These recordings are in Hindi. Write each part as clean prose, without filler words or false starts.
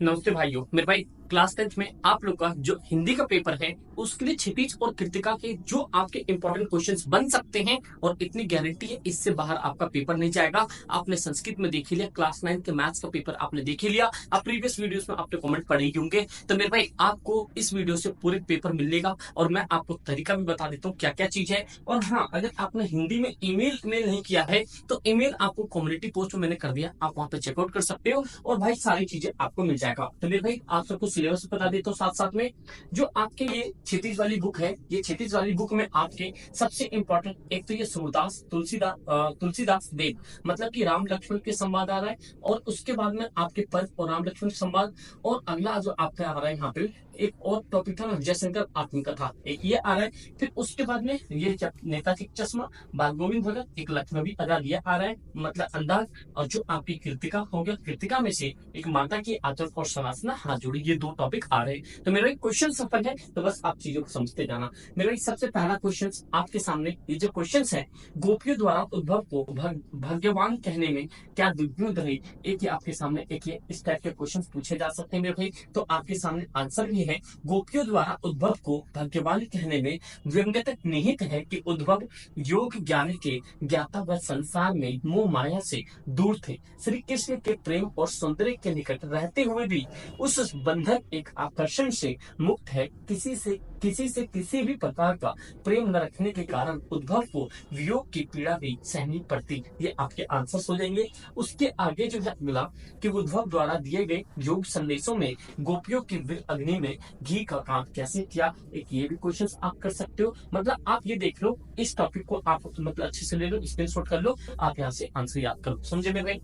नमस्ते भाइयों। मेरे भाई क्लास 10th में आप लोग का जो हिंदी का पेपर है उसके लिए क्षितिज और कृतिका के जो आपके इंपॉर्टेंट क्वेश्चंस बन सकते हैं और इतनी गारंटी है इससे बाहर आपका पेपर नहीं जाएगा। आपने संस्कृत में देख ही लिया, क्लास 9 के मैथ्स का पेपर आपने देख ही लिया, आप प्रीवियस वीडियोस में आपने कमेंट पढ़े ही होंगे। तो मेरे भाई आपको इस वीडियो से पूरे पेपर मिलेगा और मैं आपको तरीका भी बता देता हूँ क्या क्या चीज है। और हाँ, अगर आपने हिंदी में ईमेल मेल नहीं किया है तो ईमेल आपको कम्युनिटी पोस्ट में मैंने कर दिया, आप वहां पे चेकआउट कर सकते हो और भाई सारी चीजें आपको मिल जाएगा। तो मेरे भाई आप सबको सिलेबस बता देता हूँ साथ साथ में। जो आपके ये क्षितिज वाली बुक है, ये क्षितिज वाली बुक में आपके सबसे इंपॉर्टेंट एक तो ये सूरदास तुलसीदास देव मतलब कि राम लक्ष्मण के संवाद आ रहा है, और उसके बाद में आपके पर्व और राम लक्ष्मण के संवाद, और अगला जो आपका आ रहा है यहाँ पे एक और टॉपिक था ना, जयशंकर आत्मकथा, एक ये आ रहा है। फिर उसके बाद में ये नेताजी का चश्मा, बाल गोविंद भगत, एक लखनवी अदाल ये आ रहा है मतलब अंदाज, और जो आपकी कृतिका हो गया, कृतिका में से एक माता की आदर और सनासना हाथ जोड़ी, ये दो टॉपिक आ रहे हैं। तो मेरा एक क्वेश्चन सफल है, तो बस आप चीजों को समझते जाना। मेरा एक सबसे पहला क्वेश्चन आपके सामने, ये जो क्वेश्चन है, गोपियों द्वारा उद्भव को भाग्यवान कहने में क्या दुर्गुण रही, एक ही आपके सामने एक ये इस टाइप के क्वेश्चन पूछे जा सकते हैं मेरे भाई। तो आपके सामने आंसर भी है, गोपियों द्वारा उद्भव को भाग्यवान कहने में व्यंग्यतक निहित है कि उद्भव योग ज्ञान के ज्ञाता व संसार में मोह माया से दूर थे, श्री कृष्ण के प्रेम और सौंदर्य के निकट रहते हुए भी उस बंधन एक आकर्षण से मुक्त है, किसी से किसी भी प्रकार का प्रेम न रखने के कारण उद्भव को वियोग की पीड़ा भी सहनी पड़ती। ये आपके आंसर हो जाएंगे। उसके आगे जो है अगला कि उद्भव द्वारा दिए गए योग संदेशों में गोपियों की अग्नि में घी का काम कैसे किया, एक ये भी क्वेश्चन आप कर सकते हो। मतलब आप ये देख लो, इस टॉपिक को आप मतलब अच्छे से ले लो, स्क्रीनशॉट कर लो, आप यहाँ से आंसर याद करो, समझे मेरे।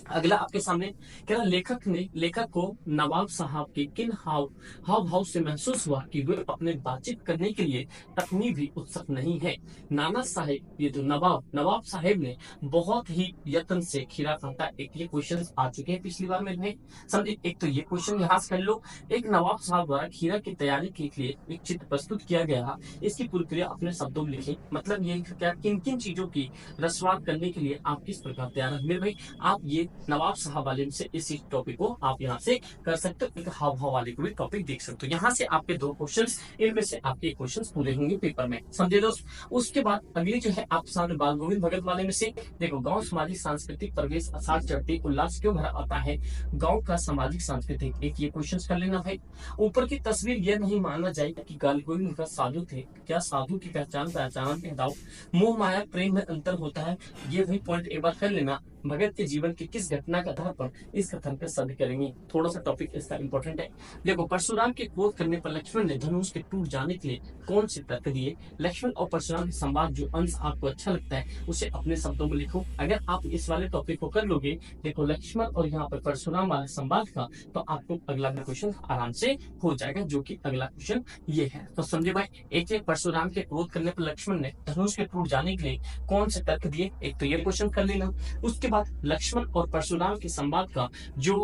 अगला आपके सामने कह रहा, लेखक को नवाब साहब के किन हाव हाव भाव से महसूस हुआ कि वे अपने बातचीत करने के लिए तकनी भी उत्सुक नहीं है। नाना साहेब, ये जो नवाब साहेब ने बहुत ही यत्न से खीरा काटा, एक ये क्वेश्चन आ चुके हैं पिछली बार में समझे। एक तो ये क्वेश्चन यहाँ से कर लो, एक नवाब साहब द्वारा खीरा की तैयारी के लिए एक चित्र प्रस्तुत किया गया, इसकी प्रक्रिया अपने शब्दों में लिखे। मतलब ये क्या, किन किन चीजों की रसवाद करने के लिए आप किस प्रकार तैयार है मेरे भाई। आप ये नवाब साहब वाले से इसी टॉपिक को आप यहाँ से कर सकते हो, एक हाव भाव वाले को भी टॉपिक देख सकते हो। यहाँ से आपके दो क्वेश्चंस, इनमें से आपके क्वेश्चंस पूरे होंगे पेपर में, समझे दोस्त। उसके बाद अगली जो है आपके सामने बाल गोविंद भगत वाले में से देखो, गांव सामाजिक सांस्कृतिक परिवेश असार चढ़ती उल्लास क्यों भरा आता है, गांव का सामाजिक सांस्कृतिक, एक ये क्वेश्चन कर लेना भाई। ऊपर की तस्वीर यह नहीं माना जाएगा कि बाल गोविंद भगत साधु थे, क्या साधु की पहचान बताओ, मोह माया प्रेम में अंतर होता है, ये भाई पॉइंट एक बार कर लेना। भगत के जीवन की किस घटना के आधार पर इस कथन पर सद करेंगे, थोड़ा सा टॉपिक इसका इंपॉर्टेंट है। देखो, परशुराम के क्रोध करने पर लक्ष्मण ने धनुष के टूट जाने के लिए कौन से तर्क दिए। लक्ष्मण और परशुराम के संवाद जो अंश आपको अच्छा लगता है उसे अपने शब्दों में लिखो। अगर आप इस वाले टॉपिक को कर लोगे, देखो लक्ष्मण और यहाँ पर परशुराम वाले संवाद का, तो आपको अगला क्वेश्चन आराम से हो जाएगा, जो कि अगला क्वेश्चन ये है। तो समझे भाई, एक परशुराम के क्रोध करने पर लक्ष्मण ने धनुष के टूट जाने के लिए कौन से तर्क दिए, एक तो ये क्वेश्चन कर लेना। उसके बाद लक्ष्मण और परशुराम के संवाद का जो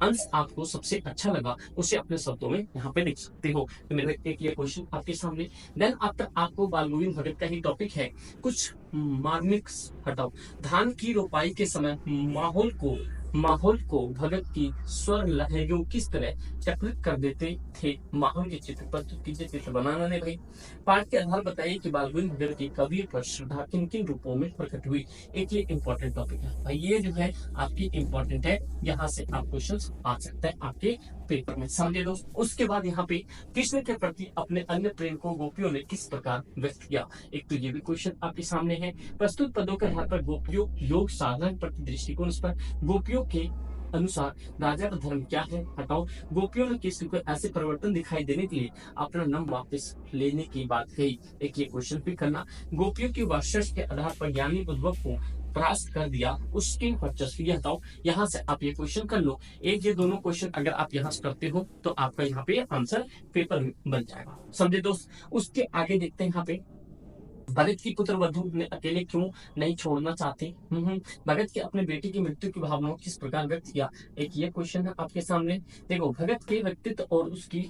अंश आपको सबसे अच्छा लगा उसे अपने शब्दों में यहाँ पे लिख सकते हो। तो मेरे एक ये क्वेश्चन आपके सामने। देन आफ्टर आपको बाल गोविंद भगत का ही टॉपिक है, कुछ मार्मिक हटाओ, धान की रोपाई के समय माहौल को भगत की स्वर लहरियों किस तरह चक्रित कर देते थे, माहौल के चित्र प्रस्तुत कीजिए, चित्र बनाना ने भाई। पाठ के आधार बताइए कि बाल गोविंद भगत की कवि पर श्रद्धा किन किन रूपों में प्रकट हुई, एक ये इंपॉर्टेंट टॉपिक है भाई, ये जो है आपकी इंपॉर्टेंट है, यहाँ से आप क्वेश्चन आ सकता है आपके पेपर में, समझे दोस्त। उसके बाद यहाँ पे कृष्ण के प्रति अपने अन्य प्रेम को गोपियों ने किस प्रकार व्यक्त किया, एक तो ये भी क्वेश्चन आपके सामने है। प्रस्तुत पदों के आधार पर गोपियों योग साधन प्रति दृष्टिकोण पर गोपियों के अनुसार राजा का धर्म क्या है, हटाओ। गोपियों ने कृष्ण को ऐसे परिवर्तन दिखाई देने के लिए अपना नाम वापस लेने की बात कही, एक ये क्वेश्चन भी करना। गोपियों की वर्चस्व के आधार पर ज्ञानी उद्भव को परास्त कर दिया, उसकी वर्चस्व हटाओ। यहाँ से आप ये क्वेश्चन कर लो, एक ये दोनों क्वेश्चन अगर आप यहाँ से करते हो तो आपका यहाँ पे आंसर पेपर में बन जाएगा, समझे दोस्त। उसके आगे देखते हैं यहाँ पे, भगत की पुत्र वधु ने अकेले क्यों नहीं छोड़ना चाहते। भगत के अपने बेटे की मृत्यु की भावनाओं किस प्रकार व्यक्त किया, एक ये क्वेश्चन है आपके सामने। देखो, भगत के व्यक्तित्व और उसकी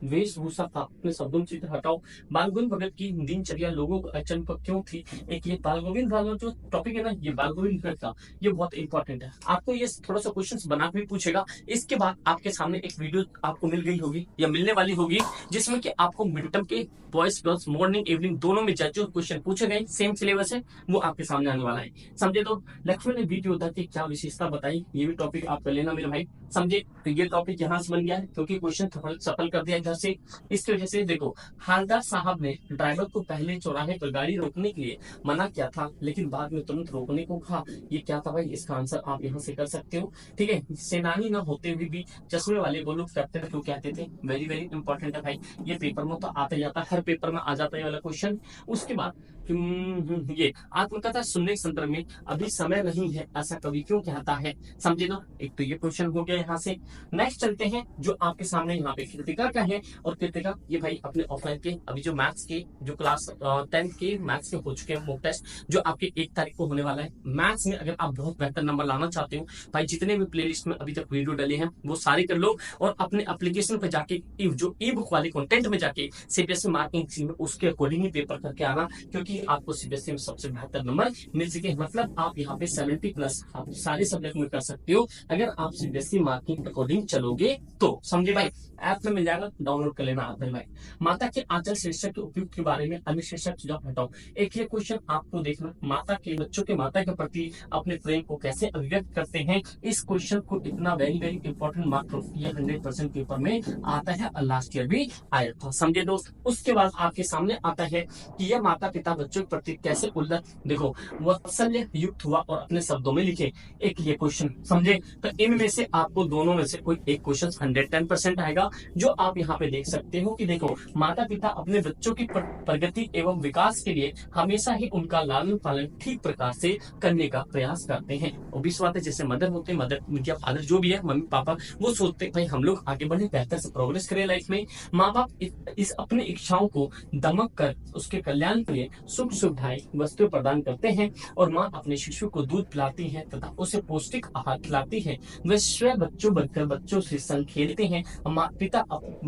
वेशभूषा था, अपने शब्दों में चित्र हटाओ। बाल गोविंद भगत की दिनचर्या लोगों को अड़चन पर क्यों थी। एक ये बाल गोविंद वाला जो टॉपिक है ना, ये बाल गोविंद भगत का, ये बहुत इंपॉर्टेंट है। आपको ये थोड़ा सा क्वेश्चन बना के भी पूछेगा। इसके बाद आपके सामने एक वीडियो आपको मिल गई होगी या मिलने वाली होगी, जिसमें कि आपको मिड टर्म के बॉयज गर्ल्स मॉर्निंग इवनिंग दोनों में जो क्वेश्चन पूछे गए सेम सिलेबस है, वो आपके सामने आने वाला है। समझे। तो लक्ष्मण ने बीट योद्धा की क्या विशेषता बताई, ये भी टॉपिक आप कर लेना मेरे भाई। समझे। तो ये टॉपिक यहाँ से बन गया है, क्योंकि क्वेश्चन सफल कर दिया इधर से। इसकी वजह से देखो, हालदार साहब ने ड्राइवर को पहले चौराहे पर गाड़ी रोकने के लिए मना किया था, लेकिन बाद में तुरंत रोकने को कहा। ये क्या था भाई, इसका आंसर आप यहाँ से कर सकते हो। ठीक है। सेनानी न होते हुए भी चश्मे वाले को लोग कैप्टन क्यों कहते थे, वेरी वेरी इंपॉर्टेंट है भाई। ये पेपर में तो आता ही आता है, हर पेपर में आ जाता है वाला क्वेश्चन। उसके बाद ये आत्मकथा सुनने के संदर्भ में अभी समय नहीं है, ऐसा कवि क्यों कहता है। समझे ना। एक तो ये क्वेश्चन हो गया यहाँ से। नेक्स्ट चलते हैं जो आपके सामने यहाँ पे कृतिका का है। और कृतिका ये भाई अपने ऑफलाइन के अभी जो मैथ्स के जो क्लास 10th के मैथ्स के हो चुके हैं मॉक टेस्ट, जो आपके 1 तारीख को होने वाला है। मैथ्स में अगर आप बहुत बेहतर नंबर लाना चाहते हो भाई, जितने भी प्लेलिस्ट में अभी तक वीडियो डले हैं वो सारे कर लो, और अपने एप्लीकेशन पे जाके जो ई बुक वाले कंटेंट में जाके सीबीएसई मार्किंग उसके अकॉर्डिंग ही पेपर करके आना, क्योंकि आपको सीबीएसई में सबसे बेहतर नंबर मिल सके। मतलब आप यहाँ पे 70+ आप सारे सब्जेक्ट में कर सकते हो अगर आप सीबीएसई मार्किंग अकॉर्डिंग चलोगे तो। समझे भाई। ऐप में मिल जाएगा, डाउनलोड कर लेना आप भाई। माता के आंचल शीर्षक के उपयोग के बारे में अन्य शीर्षक सुझाव हटाओ। एक ये क्वेश्चन आपको देखना, माता के बच्चों के माता के प्रति अपने प्रेम को कैसे अभिव्यक्त करते हैं। इस क्वेश्चन को इतना very very important mark 100% paper में आता है, लास्ट ईयर भी आया था। समझे दोस्त। उसके बाद आपके सामने आता है कि यह माता पिता बच्चों के प्रति कैसे उल्लत, देखो, वात्सल्य युक्त हुआ और अपने शब्दों में लिखे। एक ये क्वेश्चन। समझे। तो इनमें से आपको दोनों में से कोई एक क्वेश्चन 110% आएगा, जो आप यहाँ पे देख सकते हो कि देखो, माता पिता अपने बच्चों की प्रगति एवं विकास के लिए हमेशा ही उनका लालन पालन ठीक प्रकार से करने का प्रयास करते हैं। ऑब्वियस बात है, जैसे मदर होते हैं, मदर उनके फादर जो भी है, मम्मी पापा, वो सोचते हैं भाई हम लोग आगे बढ़े, बेहतर से प्रोग्रेस करें लाइफ में। माँ बाप इस अपनी इच्छाओं को दमक कर उसके कल्याण के लिए सुख सुविधाएं वस्तुएं प्रदान करते हैं, और माँ अपने शिशु को दूध पिलाती है तथा उसे पौष्टिक आहार खिलाती है। वे स्वयं बच्चों बनकर बच्चों से संग खेलते हैं। माँ पिता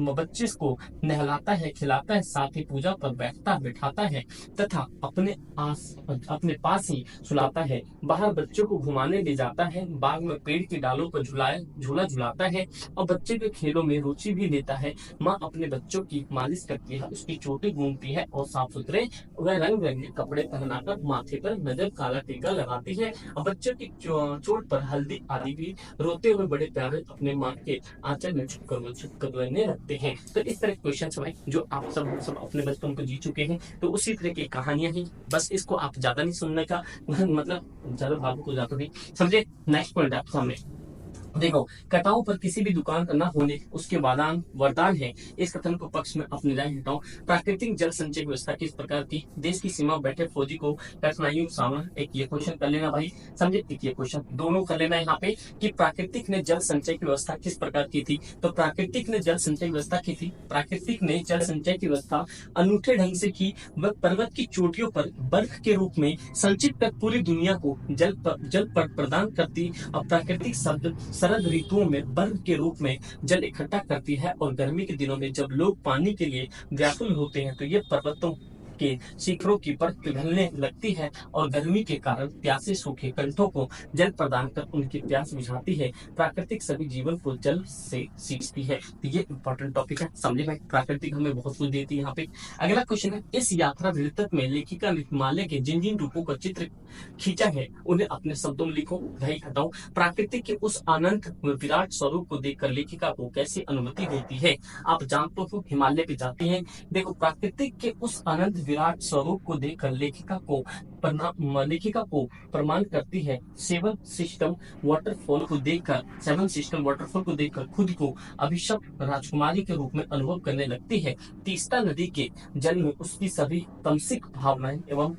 बच्चे को नहलाता है, खिलाता है, साथ ही पूजा पर बैठाता है तथा अपने पास ही सुलाता है। बाहर बच्चों को घुमाने ले जाता है, बाग में पेड़ की डालों पर झूला झुलाता है और बच्चे के खेलों में रुचि भी लेता है। माँ अपने बच्चों की मालिश करती है, उसकी चोटी घूमती है और साफ सुथरे व रंग बिरंगे कपड़े पहनाकर माथे पर नजर काला टीका लगाती है, और बच्चों की चोट पर हल्दी आदि भी रोते हुए बड़े प्यारे अपने माँ के आंचल में छुपकर रखते हैं। तो इस तरह के क्वेश्चन भाई जो आप सब अपने बचपन को जी चुके हैं, तो उसी तरह की कहानियां हैं। बस इसको आप ज्यादा नहीं सुनने का, मतलब ज्यादा भावुक हो जाते नहीं। समझे। नेक्स्ट पॉइंट आप सामने देखो, कटाव पर किसी भी दुकान का न होने उसके वरदान है। इस कथन को पक्ष में अपनी राय हटाओ। प्राकृतिक जल संचय व्यवस्था किस प्रकार की, देश की सीमा बैठे फौजी को कठिनाइयों का सामना। एक ये क्वेश्चन कर लेना भाई। समझे। एक ये क्वेश्चन दोनों कर लेना यहाँ पे कि प्राकृतिक ने जल संचय की व्यवस्था किस प्रकार की थी। तो प्राकृतिक ने जल संचय व्यवस्था की थी, प्राकृतिक ने जल संचय की व्यवस्था अनूठे ढंग से की। वह पर्वत की चोटियों पर बर्फ के रूप में संचित कर पूरी दुनिया को जल प्रदान करती। और प्राकृतिक शरद ऋतुओं में बर्फ के रूप में जल इकट्ठा करती है, और गर्मी के दिनों में जब लोग पानी के लिए व्याकुल होते हैं तो ये पर्वतों के शिखरों की बर्फ पिघलने लगती है, और गर्मी के कारण प्यासे सूखे कंठों को जल प्रदान कर उनकी प्यास बुझाती है। प्राकृतिक सभी जीवन को जल से सींचती है। तो ये इंपॉर्टेंट टॉपिक है। समझे भाई। प्राकृतिक हमें बहुत कुछ देती है यहाँ पे। अगला क्वेश्चन है, इस यात्रा वृत्त में लेखिका ने हिमालय के जिन जिन रूपों का चित्र खींचा है उन्हें अपने शब्दों में लिखो। भाई हटाओ। प्राकृतिक के उस अनंत विराट स्वरूप को देखकर लेखिका को कैसी अनुभूति होती है। आप जानते हो हिमालय पे जाती है। देखो, प्राकृतिक के उस अनंत विराट स्वरूप को देखकर लेखिका को प्रमाण करती है। सेवन सिस्टम वाटरफॉल को देखकर खुद को अभिशप्त राजकुमारी के रूप में अनुभव करने लगती है। तीस्ता नदी के जल में उसकी सभी तमसिक भावनाएं एवं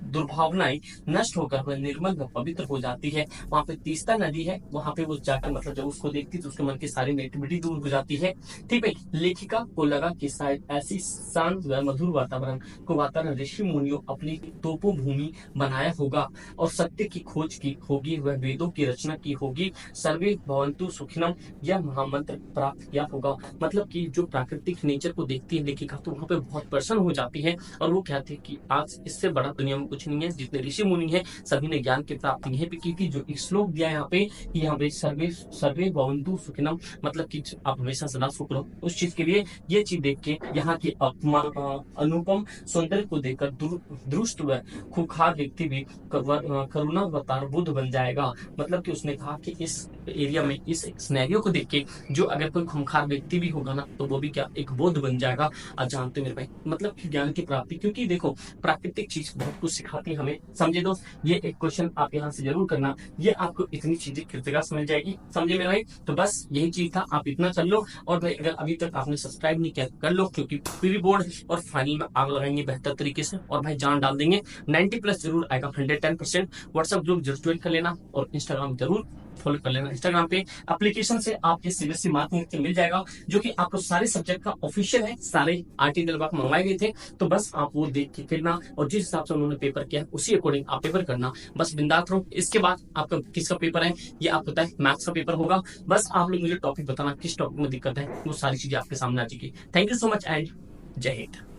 दुर्भावनाएं नष्ट होकर वह निर्मल व पवित्र हो जाती है। वहां पे तीस्ता नदी है, वहां पे वो जाकर मतलब जब उसको देखती है तो उसके मन की सारी नेगेटिविटी दूर हो जाती है। ठीक है, लेखिका को लगा कि शायद ऐसी शांत व मधुर वातावरण ऋषि मुनियों अपनी तपोभूमि बनाया होगा और सत्य की खोज की होगी, वह वेदों की रचना की होगी, सर्वे भवन्तु सुखिनम यह महामंत्र प्राप्त किया होगा। मतलब कि जो प्राकृतिक नेचर को देखती है लेखिका तो वहां पे बहुत प्रसन्न हो जाती है और वो कहती है कि आज इससे बड़ा दुनिया में कुछ नहीं है। जितने ऋषि मुनि है सभी ने ज्ञान की प्राप्ति यहीं पे की थी। जो एक श्लोक दिया यहाँ पे कि यहाँ पे सर्वे सर्वे भवन्तु सुखिनम, मतलब कि आप हमेशा सदा सुख रहो, उस चीज के लिए ये चीज देख के यहाँ की अनुपम सौंदर्य को देखकर दुष्ट व खूंखार व्यक्ति भी करुणावतार बुद्ध बन जाएगा। मतलब कि उसने कहा कि इस एरिया में इस सिनेरियो को देख के जो अगर कोई खूंखार व्यक्ति भी होगा ना तो वो भी क्या एक बुद्ध बन जाएगा। आज जानते मेरे भाई मतलब कि ज्ञान की प्राप्ति, क्योंकि देखो प्राकृतिक चीज बहुत कुछ सिखाती है हमें। समझे दोस्त, ये एक क्वेश्चन आप यहाँ से जरूर करना, ये आपको इतनी चीजें कृतिका समझ जाएगी। समझे मेरे भाई, तो बस यही चीज था, आप इतना कर लो। और भाई अगर अभी तक आपने सब्सक्राइब नहीं किया कर लो, क्योंकि प्री बोर्ड और फाइनल में आग लगाएंगे बेहतर तरीके से और भाई जान डाल देंगे। 90+ जरूर आएगा, 110%। व्हाट्सएप ग्रुप जरूर ज्वाइन कर लेना और इंस्टाग्राम जरूर फॉलो कर लेना। इंस्टाग्राम पे एप्लीकेशन से आपके सीबीएसई माध्यमिक मिल जाएगा, जो कि आपको सारे सब्जेक्ट का ऑफिशियल है। सारे आर्टिकल बाक मंगवाए गए थे, तो बस आप वो देख के करना और जिस हिसाब से उन्होंने पेपर किया उसी अकॉर्डिंग आप पेपर करना। बस बिंदास रहो। इसके बाद आपका किसका पेपर है ये आपको पता है, मैथ्स का पेपर होगा। बस आप लोग मुझे टॉपिक बताना किस टॉपिक में दिक्कत है, वो सारी चीजें आपके सामने आ जाएगी। Thank you so much and जय हिंद।